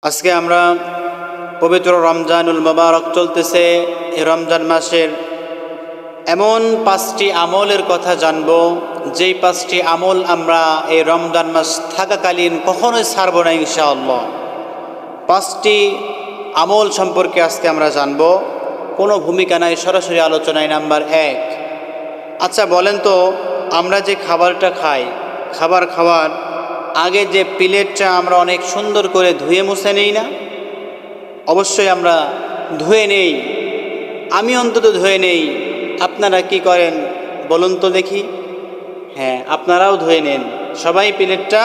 আজকে আমরা পবিত্র রমজানুল মুবারক চলতেছে। এই রমজান মাসের এমন 5টি আমলের কথা জানব, যেই 5টি আমল আমরা এই রমজান মাস থাকাকালীন কখনোই ছাড়ব না ইনশাআল্লাহ। 5টি আমল সম্পর্কে আজকে আমরা জানব, কোনো ভূমিকা নাই, সরাসরি আলোচনায়। নাম্বার 1, আচ্ছা বলেন তো, আমরা যে খাবারটা খাই, খাওয়ার আগে যে প্লেটটা আমরা অনেক সুন্দর করে ধুয়ে মুছে নেই না? অবশ্যই আমরা ধুয়ে নেই, আমি অন্তত ধুয়ে নেই। আপনারা কি করেন বলুন তো দেখি? হ্যাঁ, আপনারাও ধুয়ে নেন। সবাই প্লেটটা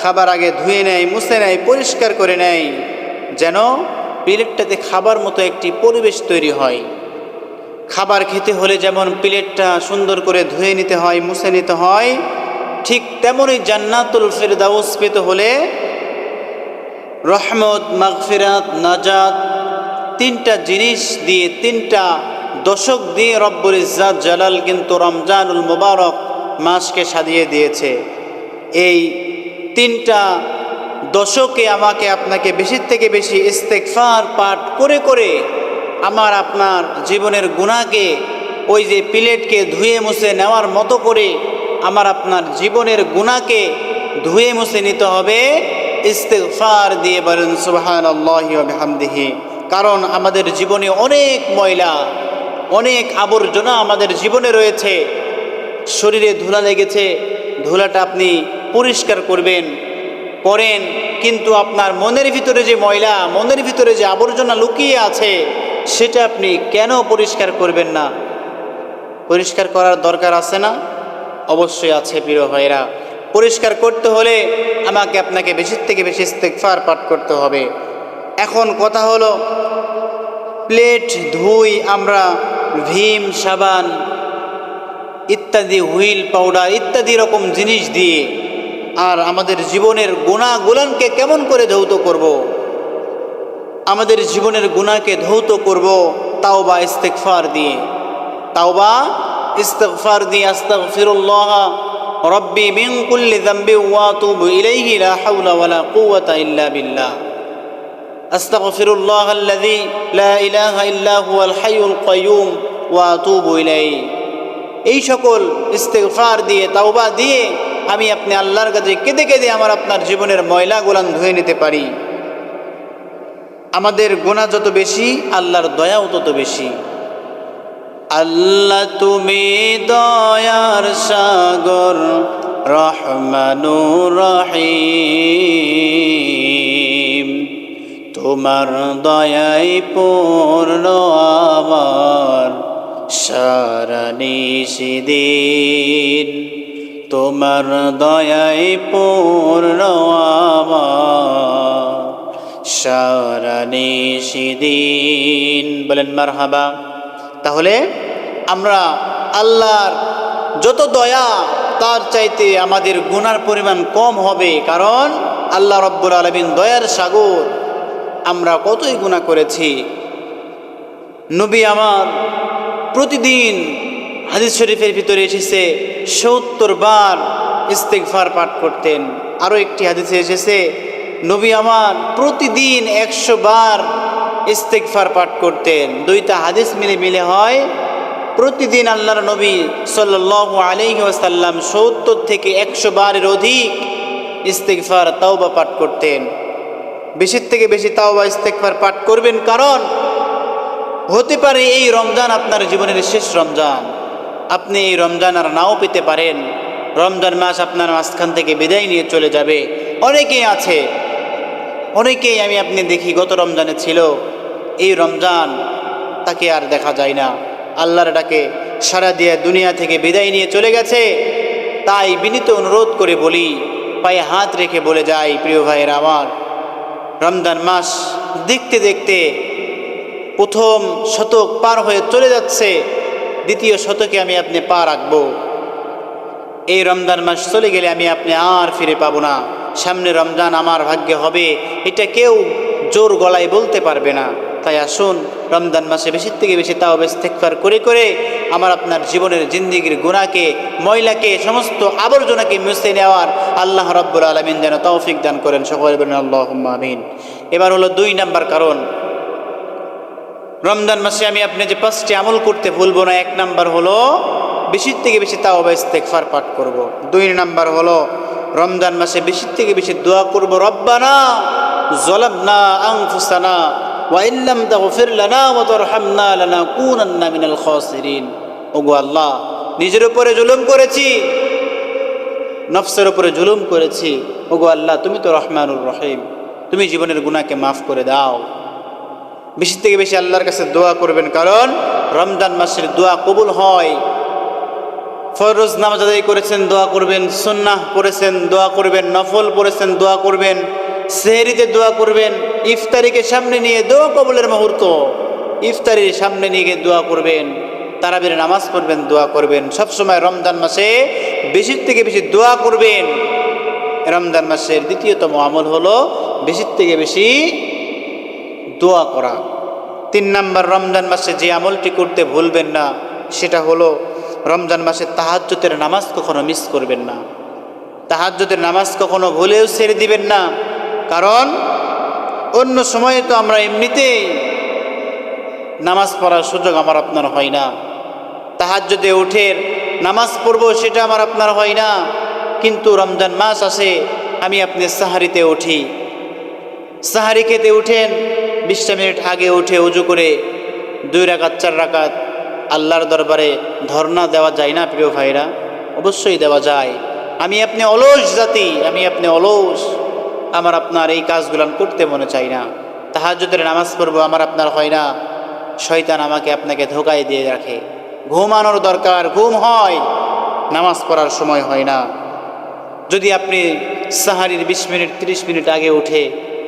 খাবার আগে ধুয়ে নেয়, মুছে নেয়, পরিষ্কার করে নেয়, যেন প্লেটটাতে খাবার মতো একটি পরিবেশ তৈরি হয়। খাবার খেতে হলে যেমন প্লেটটা সুন্দর করে ধুয়ে নিতে হয়, মুছে নিতে হয়, ঠিক তেমনই জান্নাতুল ফিরদাউস পেতে হলে রহমত, মাগফিরাত, নাজাত, 3টা জিনিস দিয়ে, 3টা দশক দিয়ে রব্বুল ইজ্জাত জালাল কিন্তু রমজানুল মুবারক মাসকে সাজিয়ে দিয়েছে। এই 3টা দশকে আমাকে আপনাকে বেশি থেকে বেশি ইস্তেগফার পাঠ করে করে আমার আপনার জীবনের গুনাহকে, ওই যে প্লেটকে ধুয়ে মুছে নেওয়ার মতো করে আমার আপনার জীবনের গুনাহকে ধুয়ে মুছে নিতে হবে ইস্তেগফার দিয়ে। বলেন সুবহানাল্লাহি ওয়া বিহামদিহি। কারণ আমাদের জীবনে অনেক ময়লা, অনেক আবর্জনা আমাদের জীবনে রয়েছে। শরীরে ধুলা লেগেছে, ধুলাটা আপনি পরিষ্কার করেন, কিন্তু আপনার মনের ভিতরে যে ময়লা, মনের ভিতরে যে আবর্জনা লুকিয়ে আছে, সেটা আপনি কেন পরিষ্কার করবেন না? পরিষ্কার করার দরকার আছে না? অবশ্যই আছে প্রিয় ভাইরা। পরিষ্কার করতে হলে আমাকে আপনাকে বেশি থেকে বেশি ইস্তেগফার পাঠ করতে হবে। এখন কথা হলো, প্লেট ধুই আমরা ভীম, সাবান ইত্যাদি, হুইল পাউডার ইত্যাদি রকম জিনিস দিয়ে, আর আমাদের জীবনের গুনাহগুলোকে কেমন করে ধৌত করব? আমাদের জীবনের গুনাহকে ধৌত করব তাওবা ইস্তেগফার দিয়ে। তাওবা ইস্তেগফার দিয়ে আস্তাগফিরুল্লাহ রব্বি মিন কুল্লি যামবি ওয়া আতুবু ইলাইহি লা হাওলা ওয়ালা কুওয়াতা ইল্লা বিল্লাহ। আস্তাগফিরুল্লাহ আল্লাযী লা ইলাহা ইল্লা হুয়াল হাইয়ুল কাইয়্যুম ওয়া আতুবু ইলাইহি। এই সকল ইস্তেগফার দিয়ে, তাওবা দিয়ে আমি আপনি আল্লাহর কাছে কেঁদে কেঁদে আমার আপনার জীবনের ময়লাগুলো ধুয়ে নিতে পারি। আমাদের গুনাহ যত বেশি, আল্লাহর দয়াও তত বেশি। আল্লাহ তুমি দয়ার সাগর, রহমানুর রহিম, তোমার দয়ায় পূর্ণ আমার সারা নিশিদিন, তোমার দয়ায় পূর্ণ আমার সারা নিশিদিন। বলেন মারহাবা। তাহলে আমরা আল্লাহর যত দয়া, তার চাইতে আমাদের গুনার পরিমাণ কম হবে, কারণ আল্লাহ রব্বুল আলামিন দয়ার সাগর। আমরা কতই গুনাহ করেছি। নবী আমার প্রতিদিন, হাদিস শরীফের ভিতরে এসেছে, 70 বার ইস্তেগফার পাঠ করতেন। আরও একটি হাদিসে এসেছে, নবী আমার প্রতিদিন 100 বার ইস্তেগফার পাঠ করতেন। 2টা হাদিস মিলে হয় প্রতিদিন আল্লাহর নবী সাল্লাল্লাহু আলাইহি ওয়াসাল্লাম 70 থেকে 100 বারের অধিক ইস্তেগফার, তাওবা পাঠ করতেন। বেশি থেকে বেশি তাওবা ইস্তেগফার পাঠ করবেন, কারণ হতে পারে এই রমজান আপনার জীবনের শেষ রমজান। আপনি এই রমজান আর নাও পেতে পারেন। রমজান মাস আপনার মাঝখান থেকে বিদায় নিয়ে চলে যাবে। অনেকেই আমি আপনি দেখি গত রমজানে ছিল, এই রমজান তাকে আর দেখা যায় না। আল্লাহর ডাকে সাড়া দিয়ে দুনিয়া থেকে বিদায় নিয়ে চলে গেছে। তাই বিনীত অনুরোধ করে বলি, পায়ে হাত রেখে বলে যাই, প্রিয় ভাইয়েরা আমার, রমজান মাস দেখতে দেখতে প্রথম শতক পার হয়ে চলে যাচ্ছে, দ্বিতীয় শতকে আমি আপনি পা রাখবো। এই রমজান মাস চলে গেলে আমি আপনি আর ফিরে পাবো না। সামনে রমজান আমার ভাগ্যে হবে, এটা কেউ জোর গলায় বলতে পারবে না। তাই আসুন রমজান মাসে বেশি থেকে বেশি তাওবা ইস্তেগফার করে করে আমার আপনার জীবনের জিন্দেগির গুনাহকে, ময়লাকে, সমস্ত আবর্জনাকে মুছে নেওয়ার আল্লাহ রাব্বুল আলামিন যেন তৌফিক দান করেন। সকলে বলেন আল্লাহুম্মা আমিন। এবার হলো 2 নাম্বার কারণ, রমজান মাসে আমি আপনি যে 5টি আমল করতে ভুলবো না। 1 নাম্বার হলো বেশি থেকে বেশি তাওবা ইস্তেগফার পাঠ করব। 2 নাম্বার হলো রমজান মাসে বেশি থেকে বেশি দোয়া করব, রব্বানা যালামনা আনফুসানা ওয়া ইল্লাম তাগফির লানা ওয়া তারহামনা লানাকুনান্না মিনাল খাসিরিন। ওগো আল্লাহ, নিজের উপরে জুলুম করেছি, নফসের উপরে জুলুম করেছি। ওগো আল্লাহ, তুমি তো রহমানুর রহিম, তুমি জীবনের গুনাহকে মাফ করে দাও। বেশি থেকে বেশি আল্লাহর কাছে দোয়া করবেন, কারণ রমজান মাসের দোয়া কবুল হয়। ফরজ নামাজ আদায় করেছেন, দোয়া করবেন। সুন্নাহ পড়েছেন, দোয়া করবেন। নফল পড়েছেন, দোয়া করবেন। সেহরিতে দোয়া করবেন। ইফতারিকে সামনে নিয়ে দোয়া কবুলের মুহূর্ত, ইফতারির সামনে নিয়ে গিয়ে দোয়া করবেন। তারাবির নামাজ পড়বেন, দোয়া করবেন। সবসময় রমজান মাসে বেশি থেকে বেশি দোয়া করবেন। রমজান মাসের দ্বিতীয়তম আমল হলো বেশি থেকে বেশি দোয়া করা। 3 নাম্বার, রমজান মাসে যে আমলটি করতে ভুলবেন না সেটা হলো রমজান মাসে তাহাজ্জুদের নামাজ কখনো মিস করবেন না। তাহাজ্জুদের নামাজ কখনো ভুলেও ছেড়ে দিবেন না, কারণ অন্য সময়ে তো আমরা এমনিতেই নামাজ পড়ার সুযোগ আমার আপনার হয় না। তাহাজ্জুদে উঠে নামাজ পড়বো সেটা আমার আপনার হয় না। কিন্তু রমজান মাস আসে, আমি আপনি সাহারিতে উঠি। সাহারি খেতে উঠেন, 20 মিনিট আগে উঠে উজু করে 2 রাকাত 4 রাকাত আল্লাহর দরবারে ধর্ণা দেওয়া যায় না প্রিয় ভাইরা? অবশ্যই দেওয়া যায়। আমি আপনি অলস জাতি, আমি আপনি অলস, আমার আপনার এই কাজগুলো করতে মনে চাই না। তাহাজ্জুদের নামাজ পড়বো আমার আপনার হয় না। শয়তান আমাকে আপনাকে ধোকায় দিয়ে রাখে। ঘুমানোর দরকার, ঘুম হয়, নামাজ পড়ার সময় হয় না। যদি আপনি সাহারির 20 মিনিট 30 মিনিট আগে উঠে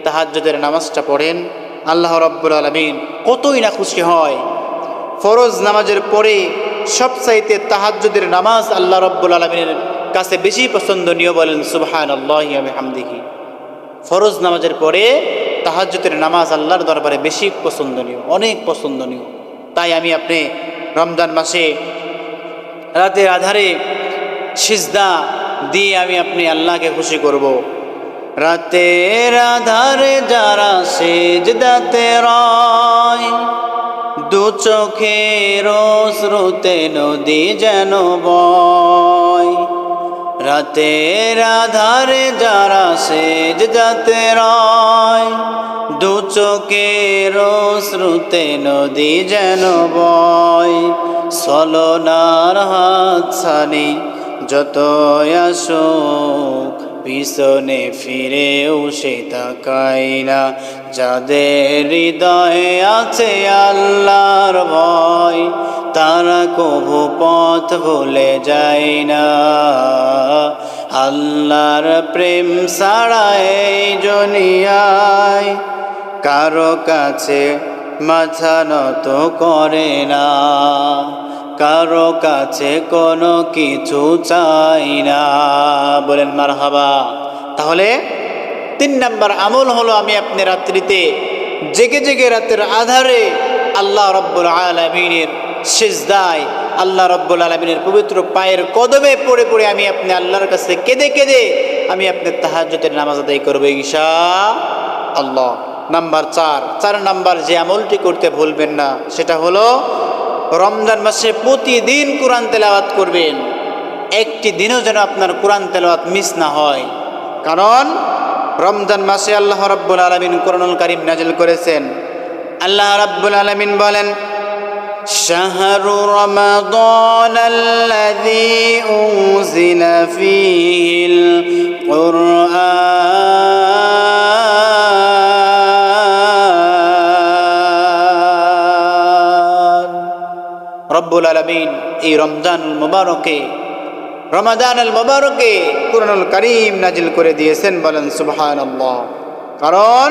তাহাজ্জুদের নামাজটা পড়েন, আল্লাহ রাব্বুল আলামিন কতই না খুশি হয়। ফরজ নামাজের পরে সবচাইতে তাহাজ্জুদের নামাজ আল্লাহ রাব্বুল আলামিনের কাছে বেশি পছন্দনীয়, বলেন সুবহানাল্লাহি ওয়া বিহামদিহি। ফরজ নামাজের পরে তাহাজ্জুদের নামাজ আল্লাহর দরবারে বেশি পছন্দনীয়, অনেক পছন্দনীয়। তাই আমি আপনি রমজান মাসে রাতের আধারে সিজদা দিয়ে আমি আপনি আল্লাহকে খুশি করব। রাতের আধারে যারা সিজদাতে রয়, 2 চোখের অশ্রুতে নদী যেন বয়। রাতের আধারে যারা সিজদাতে রয়, 2 চোখের অশ্রুতে নদী যেন বয়। ছলনার হাতছানি যত আসুক, পিছনে ফিরেও সে তাকায় না। যাদের হৃদয়ে আছে আল্লাহর ভয়, তারা কভু পথ ভুলে যায় না। আল্লাহর প্রেম ছাড়া এই দুনিয়ায় কারো কাছে মাথা নত করে না, কারো কাছে কোনো কিছু চাই না। বলেন মারহাবা। তাহলে 3 নাম্বার আমল হলো আমি আপনি রাত্রিতে জেগে জেগে রাতের আধারে আল্লাহ রাব্বুল আলামিনের সিজদায়, আল্লাহ রাব্বুল আলামিনের পবিত্র পায়ের কদমে পড়ে পড়ে আমি আপনি আল্লাহর কাছে কেঁদে কেঁদে আমি আপনি তাহাজ্জুদের নামাজ আদায় করব ইনশাআল্লাহ। নাম্বার 4 নাম্বার যে আমলটি করতে ভুলবেন না সেটা হলো রমজান মাসে প্রতিদিন কোরআন তেলাওয়াত করবেন। একটি দিনও যেন আপনার কোরআন তেলাওয়াত মিস না হয়, কারণ রমজান মাসে আল্লাহ রাব্বুল আলামিন কোরআনুল কারীম নাজিল করেছেন। আল্লাহ রাব্বুল আলামিন বলেন, শাহরু রমাদানাল্লাযী উনজিলা ফীহিল কুরআন। রব্বুল আলামিন এই রমজানুল মুবারকে কুরআনুল কারীম নাজিল করে দিয়েছেন, বলেন সুবহানাল্লাহ। কারণ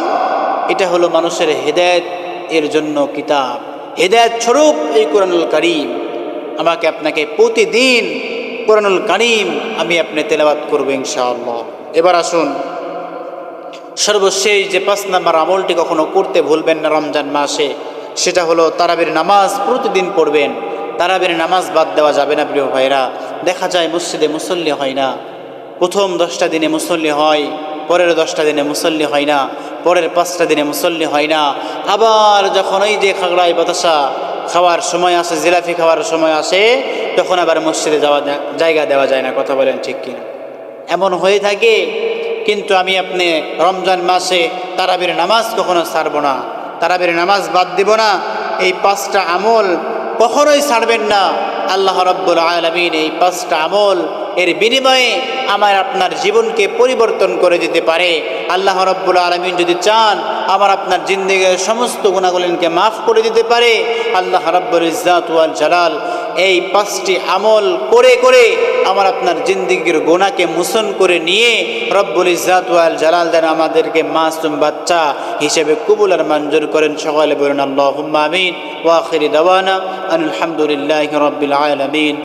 এটা হলো মানুষের হেদায়েত এর জন্য কিতাব, হেদায়েত স্বরূপ এই কুরআনুল কারীম। আমাকে আপনাকে প্রতিদিন কুরআনুল কারীম আমি আপনি তেলাওয়াত করব ইনশাআল্লাহ। এবার আসুন সর্বশেষ যে 5 নম্বর আমলটি কখনো করতে ভুলবেন না রমজান মাসে, সেটা হলো তারাবির নামাজ প্রতিদিন পড়বেন। তারাবির নামাজ বাদ দেওয়া যাবে না প্রিয় ভাইরা। দেখা যায় মসজিদে মুসল্লি হয় না, প্রথম 10টা দিনে মুসল্লি হয়, পরের 10টা দিনে মুসল্লি হয় না, পরের 5টা দিনে মুসল্লি হয় না। আবার যখন ওই যে খাগড়াই বাতাসা খাওয়ার সময় আসে, জিলাপি খাওয়ার সময় আসে, তখন আবার মসজিদে জায়গা দেওয়া যায় না। কথা বলেন ঠিক কিনা? এমন হয়ে থাকে। কিন্তু আমি আপনি রমজান মাসে তারাবির নামাজ কখনো ছাড়ব না, তারাবির নামাজ বাদ দিব না। এই 5টা আমল কখনোই ছাড়বেন না। আল্লাহ রাব্বুল আলামিন এই 5টা আমল এর বিনিময়ে আমার আপনার জীবনকে পরিবর্তন করে দিতে পারে। আল্লাহ রাব্বুল আলামিন যদি চান আমার আপনার জিন্দেগীর সমস্ত গুনাহগুলোকে মাফ করে দিতে পারে। আল্লাহ রাব্বুল ইজ্জাত ওয়াল জালাল এই 5টি আমল করে করে আমার আপনার জিন্দেগীর গুনাহকে মোচন করে নিয়ে রব্বুল ইজ্জাত ওয়াল জালাল যেন আমাদেরকে মাসুম বাচ্চা হিসেবে কবুল আর মঞ্জুর করেন। সকলে বলেন আল্লাহুম্মা আমিন। ওয়া আখিরি দাওয়ানা আলহামদুলিল্লাহি রাব্বিল আলামিন।